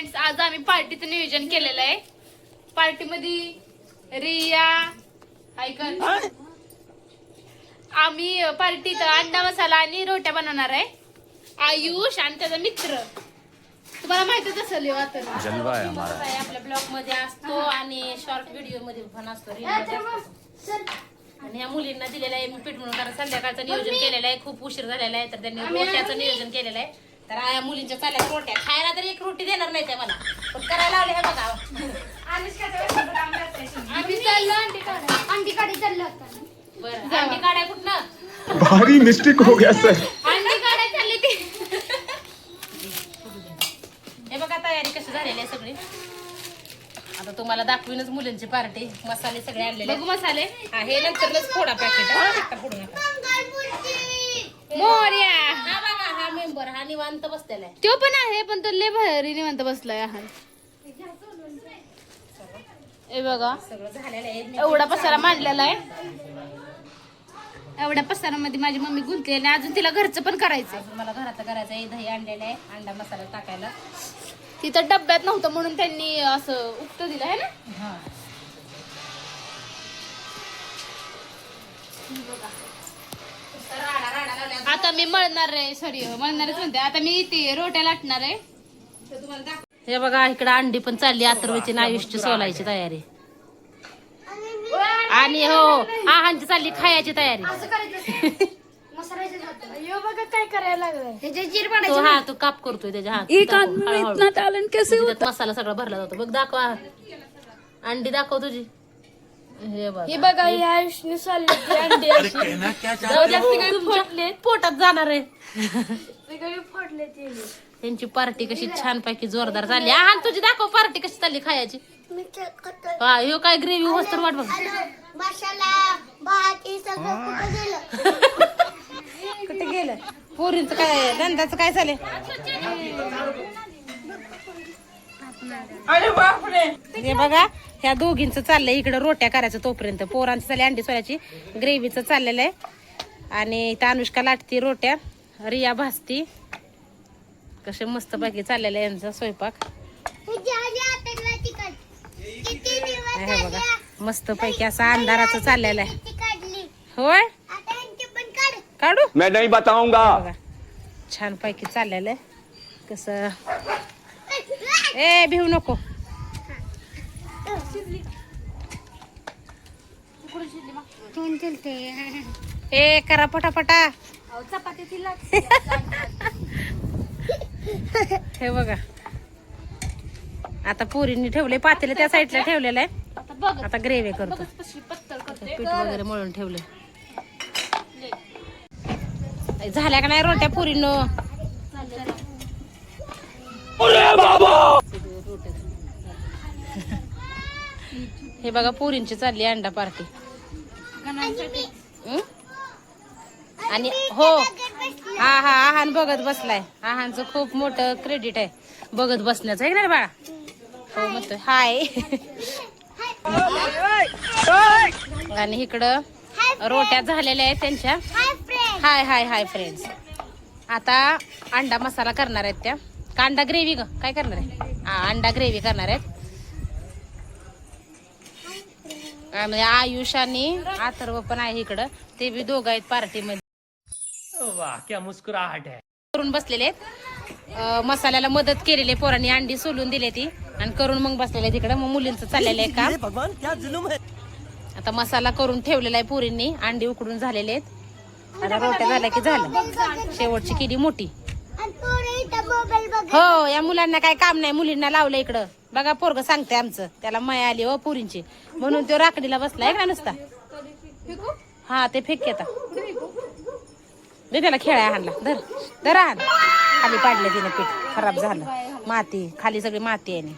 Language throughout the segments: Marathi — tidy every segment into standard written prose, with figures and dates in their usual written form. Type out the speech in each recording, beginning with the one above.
फ्रेंड्स, आज आम्ही पार्टीचं नियोजन केलेलं आहे. पार्टी मध्ये रिया ऐकन आम्ही पार्टीत अंडा मसाला आणि रोट्या बनवणार आहे. आयुष आणि त्याचा मित्र, तुम्हाला माहितीच असेल आता आपल्या ब्लॉग मध्ये असतो आणि शॉर्ट व्हिडिओ मध्ये पण असतो, रील मध्ये असतो. आणि या मुलींना दिलेलं आहे मी पीठ म्हणून, कारण संध्याकाळचं नियोजन केलेलं आहे, खूप उशीर झालेला आहे, तर त्यांनी रोट्याचं नियोजन केलेलं आहे. तर या मुलींच्या चालल्या रोट्या खायला तर एक रोटी देणार नाही त्या मला, पण करायला लावले हे बघा. आम्ही चाललो अंडी काढी चाललं होतं. बरं, अंडी काढाय कुठनं? भारी मिस्टेक हो गया सर. अंडी काढायला चालली ती. हे बघा तयारी कशी झालेली आहे सगळी. आता तुम्हाला दाखवीनच मुलींची पार्टी. मसाले सगळे आणलेले बघू मसाले. हा, हे नंतरच फोडा पॅकेट फोडू नका. मोर्या हा बघा, हा मेंबर हा निवांत बसलेला आहे. तो पण आहे, पण तो लय भारी निवांत बसलाय. हा हे बघा, सगळं झालेलं आहे. एवढा पसारा मांडलेला आहे. एवढ्या पसारामध्ये माझी मम्मी गुंतलेली आहे. अजून तिला घरचं पण करायचंय. मला घरात करायचं आहे. दही आणलेलं आहे, अंडा मसाला टाकायला. तिथं डब्यात नव्हतं म्हणून त्यांनी असं उक्त दिलं आहे ना. हा, आता मी मळणार आहे, सॉरी मळणारच म्हणते. आता मी ती रोट्या लाटणार आहे. हे बघा इकडे अंडी पण चालली, अथर्वची आणि आयुषची सोलायची तयारी. आणि हो आहांची चालली खायची तयारी. असं करायचं मसाल्याचं जातं. अय्यो बघा काय करायला लागलंय. ह्याच्या चिर तो पाडायचं. हा तो काप करतोय त्याच्या हात. त्याच्यात मसाला सगळा भरला जातो. बघ दाखवा, अंडी दाखव तुझी. हे बघ, हे बघा हे आयुषने चालले ते अंडी अशी. तुमच्या पोटात जाणार आहे. सगळे फोडले ते. त्यांची पार्टी कशी छान पैकी जोरदार झाली. हा तुझी दाखव पार्टी कशी चालली खायची. हा ह्यो काय ग्रेव्ही होत तर वाट बघ. मसाला भात हे सगळं कुठं गेलं. कुठे गेलं पोरींचं काय धंद्याचं काय चालेल. हे बघा ह्या दोघींचं चाललंय इकडे रोट्या करायचं, तोपर्यंत पोरांचं चालले अंडी सोल्याची ग्रेव्हीचं चाललेलं आहे. आणि इथं अनुष्का लाटती रोट्या, रिया भाजती. कसे मस्त पैकी चाललेलं आहे यांचा स्वयंपाक. हे बघा मस्त पैकी असा अंधाराचं चाललेलं आहे. होय काढू मैं नहीं बताऊंगा. बघा छान पैकी चाललेलं आहे. कसं ए भिवू नको. ए करा पटापटा. हे बघा आता पोरींनी ठेवले पातेले त्या साईडला ठेवलेलं आहे. आता बघ आता ग्रेव्ही करतो. कशी पत्तळ करते. पीठ वगैरे मळून ठेवले. झाल्या का नाही रोट्या पुरीनो. हे बघा पुरींची चालली अंडा पार्टी. आणि हो हा हा आहान बघत बसलाय. आहानचं खूप मोठं क्रेडिट आहे बघत बसण्याचं आहे ना बाळा. हो म्हणतोय हाय. आणि इकडं रोट्या झालेल्या आहेत त्यांच्या. हाय हाय हाय फ्रेंड्स. आता अंडा मसाला करणार आहेत त्या. का अंडा ग्रेव्ही ग काय करणार आहे. हा अंडा ग्रेव्ही करणार आहेत. आणि आयुष आणि अथर्व पण आहे इकडं. ते बी दोघं आहेत पार्टी मध्ये. वाह क्या मुस्कुराहट है. करून बसलेले आहेत. मसाल्याला मदत केलेली आहे पोरांनी. अंडी सोलून दिली ती आणि करून मग बसलेले तिकडे. मग मुलींचं चाललेलं आहे काम. भगवान क्या जुलूम है. आता मसाला करून ठेवलेला आहे पोरींनी. अंडी उकडून झालेले आहेत. आता रोट्या झाल्या की झालं. शेवटची केली मोठी. हो या मुलांना काय काम नाही. मुलींना लावलं इकडं. बघा पोरग सांगते आमचं. त्याला माया आली हो पुरींची म्हणून तो राकडीला बसलाय का नुसता. हा ते फेक आता दे त्याला खेळाय हाणला. धर धर आण. खाली पाडलं तिने पीठ खराब झालं. माती खाली सगळी माती आहे.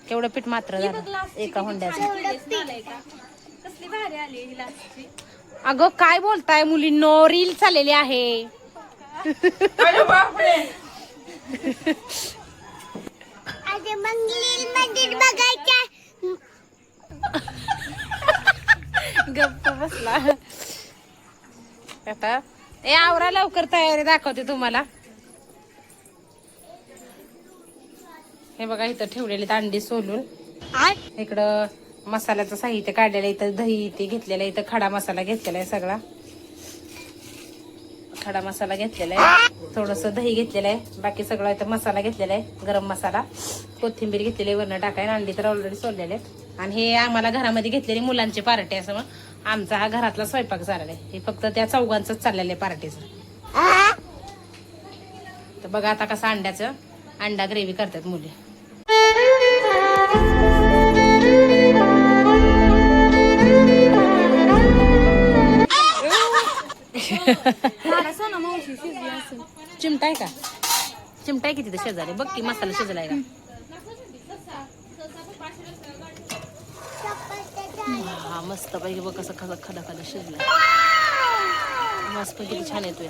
केवढं पीठ मात्र झालं एका हुंड्याचं. अगं काय बोलताय मुलींनो. रील चाललेली आहे. गप्प बसला आता. ए आवरा लवकर तयारी दाखवते तुम्हाला. हे बघा इथं ठेवलेले अंडी सोलून. इकडं मसाल्याचं साहित्य काढलेलं आहे. इथं दही ते घेतलेलं आहे. इथं खडा मसाला घेतलेला आहे. सगळा खडा मसाला घेतलेला आहे. थोडंसं दही घेतलेलं आहे. बाकी सगळं इथं मसाला घेतलेला आहे. गरम मसाला, कोथिंबीर घेतलेली आहे वरनं टाकायला. अंडी तर ऑलरेडी सोललेले आहेत. आणि हे आम्हाला घरामध्ये घेतलेले मुलांचे पार्टी असं मग आमचा हा घरातला स्वयंपाक झालेला आहे. हे फक्त त्या चौघांच चाललेलं आहे पार्टीचं. तर बघा आता कसं अंड्याचं अंडा ग्रेव्ही करतात मुली. चिमटा आहे का? चिमटा आहे की तिथे शेजारी बघ की मसाला शिजलाय का? हा मस्त पाहिजे बघ कसं खदा खदा खदा शिजलाय. मस्त किती छान येतोय.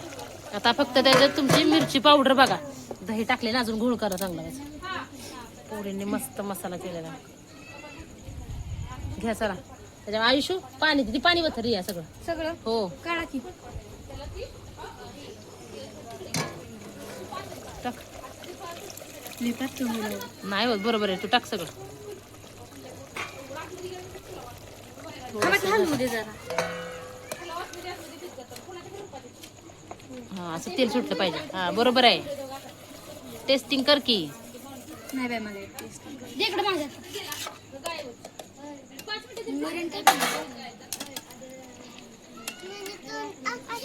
आता फक्त त्याच्यात तुमची मिरची पावडर बघा. दही टाकले ना अजून घोळ करा चांगला. पोरींनी मस्त मसाला केलेला. घ्या चला त्याच्या आयुष्य पाणी किती पाणी वथरी या सगळं सगळं हो. काढा की टाक. लिहितात तुम्ही नाही होत बरोबर आहे. तू टाक सगळं. हलवू दे जरा. हा असं तेल सुटलं पाहिजे. हा बरोबर आहे. टेस्टिंग कर की. नाही बाय मला दे इकडे माझ्या.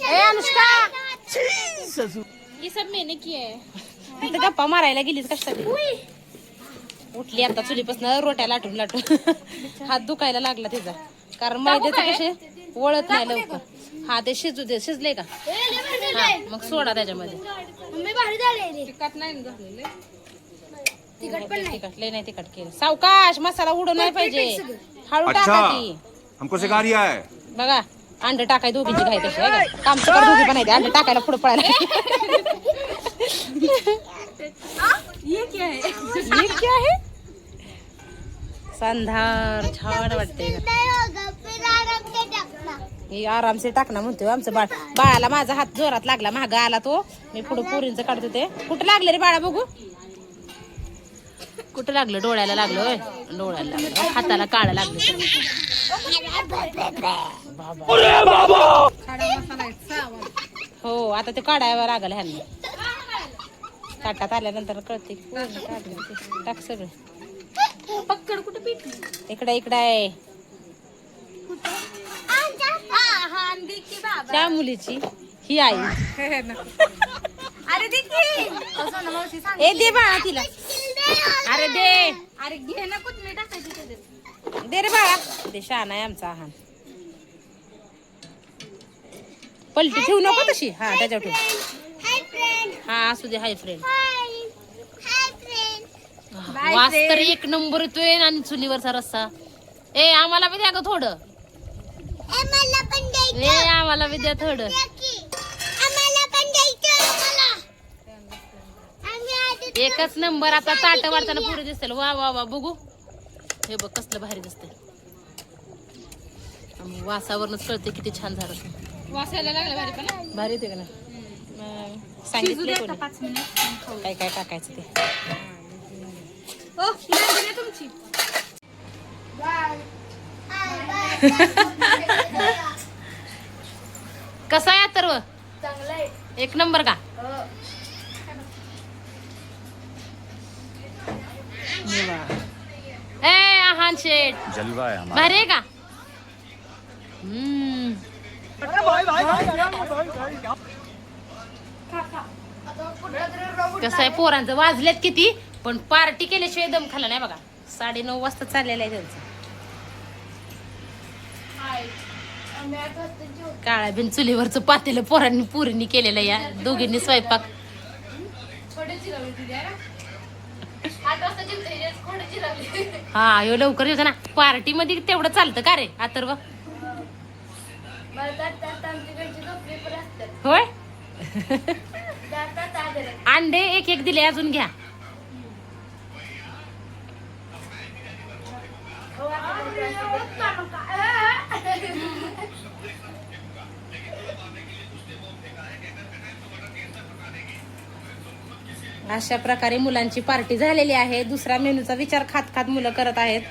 ए अनुष्का ये सब मैंने किया है. तिथं गप्पा मारायला गेलीस कशासाठी? उठली आता चुलीपासून रोट्या लाटून लाटून हात दुखायला लागला तिचा. कारण मैद्याचं कसे वळत नाही लवकर. हा ते शिजू दे. शिजले का? हा मग सोडा त्याच्यामध्ये. मम्मी भारी झाले. तिखट नाही तिखट पण नाही. तिखट लय नाही तिखट केलं. सावकाश मसाला उडू नाही पाहिजे. हळू टाका की. हमको सिखा रिया है. बघा अंड टाकाय दोघींची घाई कशी आहे का? काम सगळं दोघी पण आहे. अंड टाकायला पुढे पळायला. ये क्या है? हे क्या आहे? संधार छान वाटते. हे आराम से टाकना म्हणतोय आमचं बाळ. बाळाला माझा हात जोरात लागला. महागा आला तो. मी पुढे पुरींच काढतो ते. कुठं लागलं रे बाळा बघू. कुठं लागलं? डोळ्याला लागलं होय. डोळ्याला लागलं. हाताला काळं लागलं. हो आता ते काढायला लागल ह्यांना. ताटात आल्यानंतर कळते. टाक सगळं. पक्कड कुठे पीठ? इकडे इकडे आहे. त्या मुलीची ही आई. अरे देखी मावशी सांग. ए दे बाळा तिला. अरे दे. अरे घे ना कुठे टाकायची त्याच्यात. दे रे बाळा. ते शान आहे आमचा आहान. पलटी ठेवू नको तशी. हा त्याच्यावर ठेव. हा असू दे. Hi friend. वास तर एक नंबर येतोय. आणि चुलीवरचा रस्सा. ए आम्हाला बी द्या ग थोडं. ए आम्हाला बी द्या थोडं. एकच नंबर. आता ताट वाढताना पुढे दिसतील. वा वा वा बघू. हे बघ कसलं भारी दिसतंय. वासावरनच कळते किती छान झालं. वासायला लागलं भारी पण. भारी येते का नाही? सांगितलं कोणी? 5 मिनिट. काय काय टाकायचं ते. ओ नाही तुमची. कसा आहे तर चांगलं आहे. एक नंबर का? ए आहान शेठ जलवा है हमारा. भारी आहे का? कसं आहे पोरांचं वाजलेत किती पण पार्टी केल्याशिवाय दम खाल्ला नाही बघा. 9:30 वाजता चाललेलं आहे त्यांचं. काळ्या बिन चुलीवरचं पातेलं पोरांनी पुरीनी केलेलं. या दोघींनी स्वयंपाक. हा ह्यो लवकर येतो ना. पार्टी मध्ये तेवढं चालतं का रे अथर्व? होय. अंडे एक एक दिले अजून घ्या. अशा प्रकारे मुलांची पार्टी झालेली आहे. दुसरा मेनूचा विचार खात खात मुलं करत आहेत.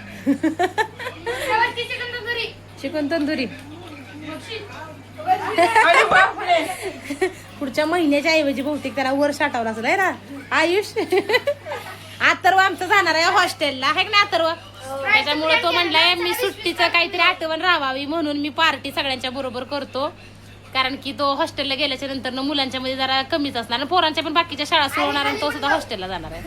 चिकन तंदुरी पुढच्या महिन्याच्या ऐवजी बहुतेक त्याला वर साठवला असेल आहे ना आयुष. अथर्व आमचं जाणार आहे हॉस्टेलला आहे ना अथर्व. त्याच्यामुळे तो म्हणलाय मी सुट्टीचं काहीतरी आठवण राहावी म्हणून मी पार्टी सगळ्यांच्या बरोबर करतो. कारण की तो हॉस्टेलला गेल्याच्या नंतर मुलांच्या मध्ये जरा कमीच असणार आणि पोरांच्या पण बाकीच्या शाळा सोडणार आणि तो सुद्धा हॉस्टेलला जाणार आहे.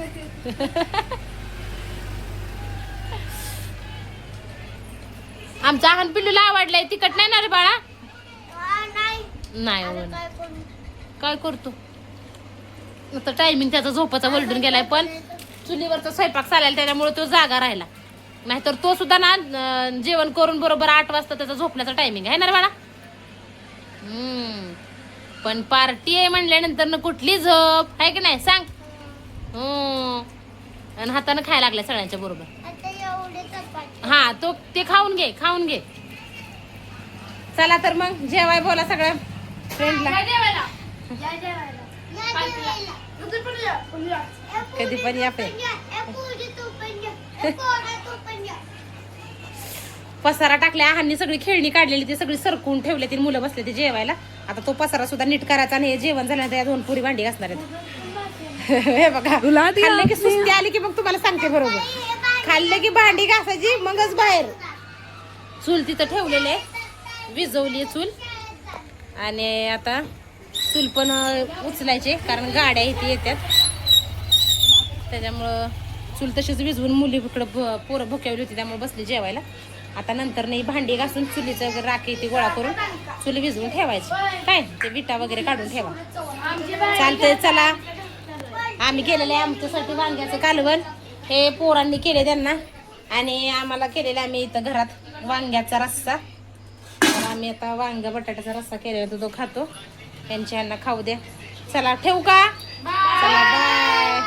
आमचा आहान पिल्लूला आवडलाय. तिखट नाही ना रे बाळा. नाही हो ना. काय करतो आता टायमिंग त्याचा झोपाचा वलटून गेलाय. पण चुलीवरचा स्वयंपाक चालायला त्याच्यामुळे तो जागा राहिला. नाहीतर तो सुद्धा ना जेवण करून बरोबर 8 वाजता त्याचा झोपण्याचा टायमिंग आहे ना रे बाळा. पण पार्टी आहे म्हणल्यानंतर ना कुठली झोप आहे की नाही सांग. आणि हाताने खायला लागलाय सगळ्यांच्या बरोबर. हा तो ते खाऊन घे. चला तर मग जेवाय बोला सगळ्या फ्रेंडला. कधी पण या पसारा टाकल्या. आहांनी सगळी खेळणी काढलेली ती सगळी सरकून ठेवले. ती मुलं बसले ते जेवायला. आता तो पसारा सुद्धा नीट करायचा आणि हे जेवण झाल्यानंतर या 2 पुरी भांडी घासणार आहेत. हे बघा खाल्लं की सुस्ती आली की मग तुम्हाला सांगते बरोबर. खाल्लं की भांडी घासायची मगच बाहेर. चूल तिथं ठेवलेले विजवली चूल. आणि आता चूल पण उचलायचे कारण गाड्या इथे येतात. त्याच्यामुळं चूल तशीच विजवून मुली इकडं पोरं भुक्यावली होती त्यामुळे बसली जेवायला. आता नंतर नाही भांडी घासून चुलीचं राखी ती गोळा करून चुली विजवून ठेवायची. काय ते विटा वगैरे काढून ठेवा. चालतंय चला. आम्ही केलेलं आहे आमच्यासाठी वांग्याचं कालवण. हे पोरांनी केले त्यांना आणि आम्हाला केलेलं आम्ही इथं घरात वांग्याचा रस्सा. तर आम्ही आता वांगा बटाट्याचा रस्सा केलेला तो खातो. त्यांच्या यांना खाऊ द्या. चला ठेवू का. चला बाय.